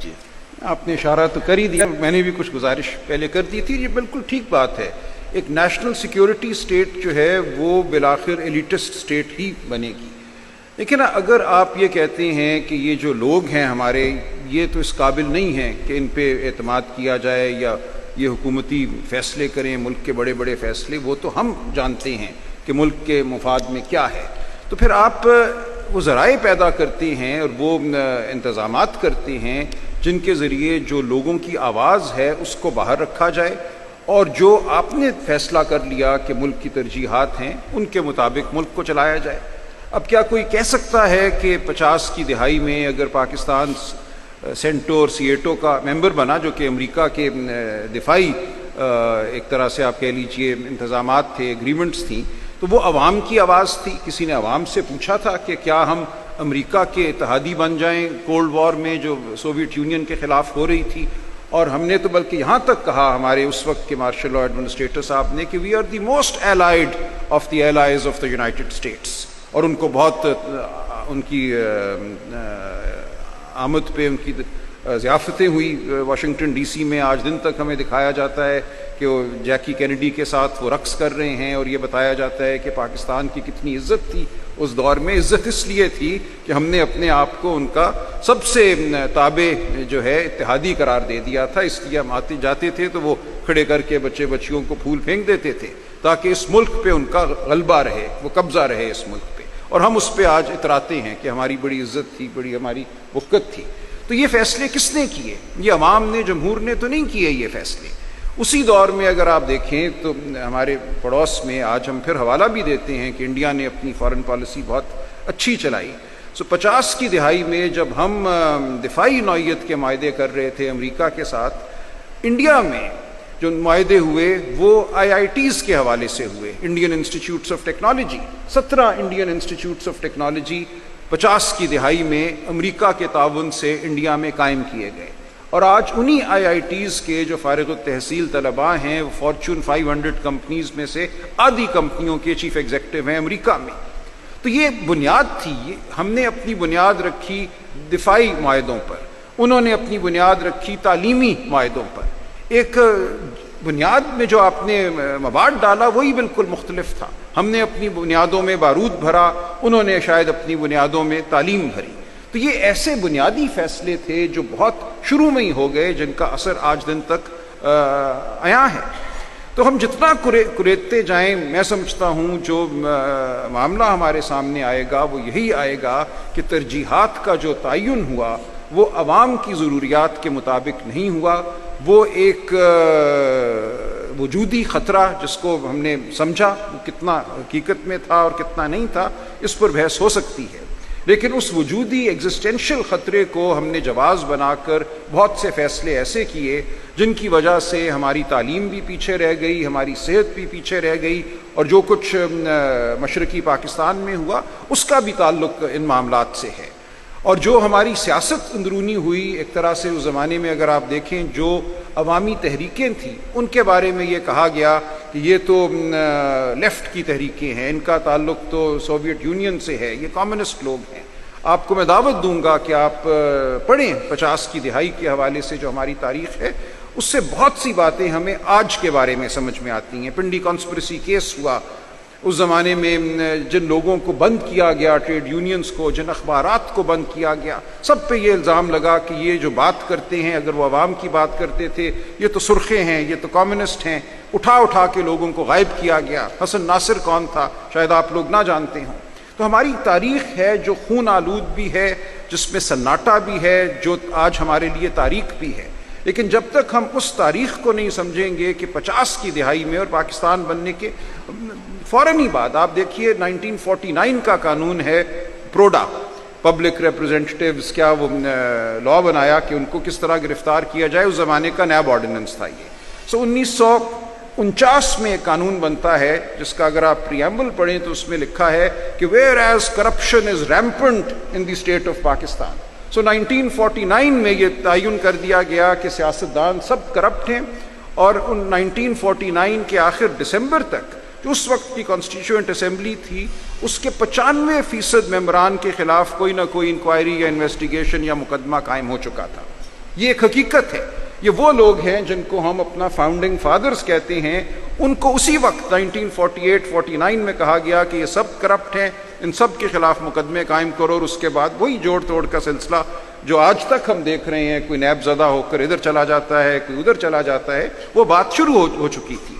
جی آپ نے اشارہ تو کر ہی دیا، میں نے بھی کچھ گزارش پہلے کر دی تھی. یہ بالکل ٹھیک بات ہے. ایک نیشنل سیکیورٹی اسٹیٹ جو ہے وہ بالآخر ایلیٹسٹ اسٹیٹ ہی بنے گی. لیکن اگر آپ یہ کہتے ہیں کہ یہ جو لوگ ہیں ہمارے یہ تو اس قابل نہیں ہیں کہ ان پہ اعتماد کیا جائے یا یہ حکومتی فیصلے کریں، ملک کے بڑے بڑے فیصلے، وہ تو ہم جانتے ہیں کہ ملک کے مفاد میں کیا ہے، تو پھر آپ وہ ذرائع پیدا کرتے ہیں اور وہ انتظامات کرتے ہیں جن کے ذریعے جو لوگوں کی آواز ہے اس کو باہر رکھا جائے اور جو آپ نے فیصلہ کر لیا کہ ملک کی ترجیحات ہیں ان کے مطابق ملک کو چلایا جائے. اب کیا کوئی کہہ سکتا ہے کہ 50 کی دہائی میں اگر پاکستان سینٹو اور سیٹو کا ممبر بنا، جو کہ امریکہ کے دفاعی ایک طرح سے آپ کہہ لیجئے انتظامات تھے، ایگریمنٹس تھیں، تو وہ عوام کی آواز تھی. کسی نے عوام سے پوچھا تھا کہ کیا ہم امریکہ کے اتحادی بن جائیں کولڈ وار میں جو سوویت یونین کے خلاف ہو رہی تھی؟ اور ہم نے تو بلکہ یہاں تک کہا ہمارے اس وقت کے مارشل لا ایڈمنسٹریٹر صاحب نے کہ we are the most allied of the allies of the United States, اور ان کو بہت ان کی آمد پہ ان کی ضیافتیں ہوئی واشنگٹن ڈی سی میں. آج دن تک ہمیں دکھایا جاتا ہے کہ وہ جیکی کینیڈی کے ساتھ وہ رقص کر رہے ہیں، اور یہ بتایا جاتا ہے کہ پاکستان کی کتنی عزت تھی اس دور میں. عزت اس لیے تھی کہ ہم نے اپنے آپ کو ان کا سب سے تابع جو ہے اتحادی قرار دے دیا تھا، اس لیے ہم آتے جاتے تھے تو وہ کھڑے کر کے بچے بچیوں کو پھول پھینک دیتے تھے تاکہ اس ملک پہ ان کا غلبہ رہے، وہ قبضہ رہے اس ملک پہ. اور ہم اس پہ آج اتراتے ہیں کہ ہماری بڑی عزت تھی، بڑی ہماری وقت تھی. تو یہ فیصلے کس نے کیے؟ یہ عوام نے، جمہور نے تو نہیں کیے یہ فیصلے. اسی دور میں اگر آپ دیکھیں تو ہمارے پڑوس میں آج ہم پھر حوالہ بھی دیتے ہیں کہ انڈیا نے اپنی فارن پالیسی بہت اچھی چلائی. 50 کی دہائی میں جب ہم دفاعی نوعیت کے معاہدے کر رہے تھے امریکہ کے ساتھ، انڈیا میں جو معاہدے ہوئے وہ IITs کے حوالے سے ہوئے، Indian institutes of technology. 17 Indian institutes of technology 50 کی دہائی میں امریکہ کے تعاون سے انڈیا میں قائم کیے گئے، اور آج انہی IITs کے جو فارغ التحصیل طلباء ہیں وہ فارچون 500 کمپنیز میں سے آدھی کمپنیوں کے چیف ایگزیکٹو ہیں امریکہ میں. تو یہ بنیاد تھی. ہم نے اپنی بنیاد رکھی دفاعی معاہدوں پر، انہوں نے اپنی بنیاد رکھی تعلیمی معاہدوں پر. ایک بنیاد میں جو آپ نے مواد ڈالا وہی بالکل مختلف تھا. ہم نے اپنی بنیادوں میں بارود بھرا، انہوں نے شاید اپنی بنیادوں میں تعلیم بھری. تو یہ ایسے بنیادی فیصلے تھے جو بہت شروع میں ہی ہو گئے، جن کا اثر آج دن تک عیاں ہے. تو ہم جتنا کریتتے جائیں، میں سمجھتا ہوں جو معاملہ ہمارے سامنے آئے گا وہ یہی آئے گا کہ ترجیحات کا جو تعین ہوا وہ عوام کی ضروریات کے مطابق نہیں ہوا. وہ ایک وجودی خطرہ جس کو ہم نے سمجھا، وہ کتنا حقیقت میں تھا اور کتنا نہیں تھا اس پر بحث ہو سکتی ہے، لیکن اس وجودی ایگزسٹینشل خطرے کو ہم نے جواز بنا کر بہت سے فیصلے ایسے کیے جن کی وجہ سے ہماری تعلیم بھی پیچھے رہ گئی، ہماری صحت بھی پیچھے رہ گئی، اور جو کچھ مشرقی پاکستان میں ہوا اس کا بھی تعلق ان معاملات سے ہے. اور جو ہماری سیاست اندرونی ہوئی ایک طرح سے اس زمانے میں اگر آپ دیکھیں جو عوامی تحریکیں تھیں ان کے بارے میں یہ کہا گیا کہ یہ تو لیفٹ کی تحریکیں ہیں، ان کا تعلق تو سوویت یونین سے ہے، یہ کمیونسٹ لوگ ہیں. آپ کو میں دعوت دوں گا کہ آپ پڑھیں 50 کی دہائی کے حوالے سے جو ہماری تاریخ ہے، اس سے بہت سی باتیں ہمیں آج کے بارے میں سمجھ میں آتی ہیں. پنڈی کانسپریسی کیس ہوا، اس زمانے میں جن لوگوں کو بند کیا گیا، ٹریڈ یونینز کو، جن اخبارات کو بند کیا گیا، سب پہ یہ الزام لگا کہ یہ جو بات کرتے ہیں، اگر وہ عوام کی بات کرتے تھے، یہ تو سرخے ہیں، یہ تو کمیونسٹ ہیں. اٹھا کے لوگوں کو غائب کیا گیا. حسن ناصر کون تھا شاید آپ لوگ نہ جانتے ہوں. تو ہماری تاریخ ہے جو خون آلود بھی ہے، جس میں سناٹا بھی ہے، جو آج ہمارے لیے تاریخ بھی ہے. لیکن جب تک ہم اس تاریخ کو نہیں سمجھیں گے کہ 50 کی دہائی میں اور پاکستان بننے کے فوراً ہی بعد آپ دیکھیے 1949 کا قانون ہے پروڈا، پبلک ریپرزینٹیٹیوز، کیا وہ لا بنایا کہ ان کو کس طرح گرفتار کیا جائے. اس زمانے کا نیب آرڈیننس تھا یہ. 1949 میں ایک قانون بنتا ہے جس کا اگر آپ پریامبل پڑھیں تو اس میں لکھا ہے کہ where as corruption is rampant in the state of Pakistan. 1949 میں یہ تعین کر دیا گیا کہ سیاستدان سب کرپٹ ہیں، اور 1949 کے آخر دسمبر تک جو اس وقت کی کانسٹیٹیوئنٹ اسمبلی تھی اس کے 95% ممبران کے خلاف کوئی نہ کوئی انکوائری یا انویسٹیگیشن یا مقدمہ قائم ہو چکا تھا. یہ ایک حقیقت ہے. یہ وہ لوگ ہیں جن کو ہم اپنا فاؤنڈنگ فادرز کہتے ہیں. ان کو اسی وقت 1948-49 میں کہا گیا کہ یہ سب کرپٹ ہیں, ان سب کے خلاف مقدمے قائم کرو, اور اس کے بعد وہی جوڑ توڑ کا سلسلہ جو آج تک ہم دیکھ رہے ہیں, کوئی نیب زدہ ہو کر ادھر چلا جاتا ہے, کوئی ادھر چلا جاتا ہے, وہ بات شروع ہو چکی تھی.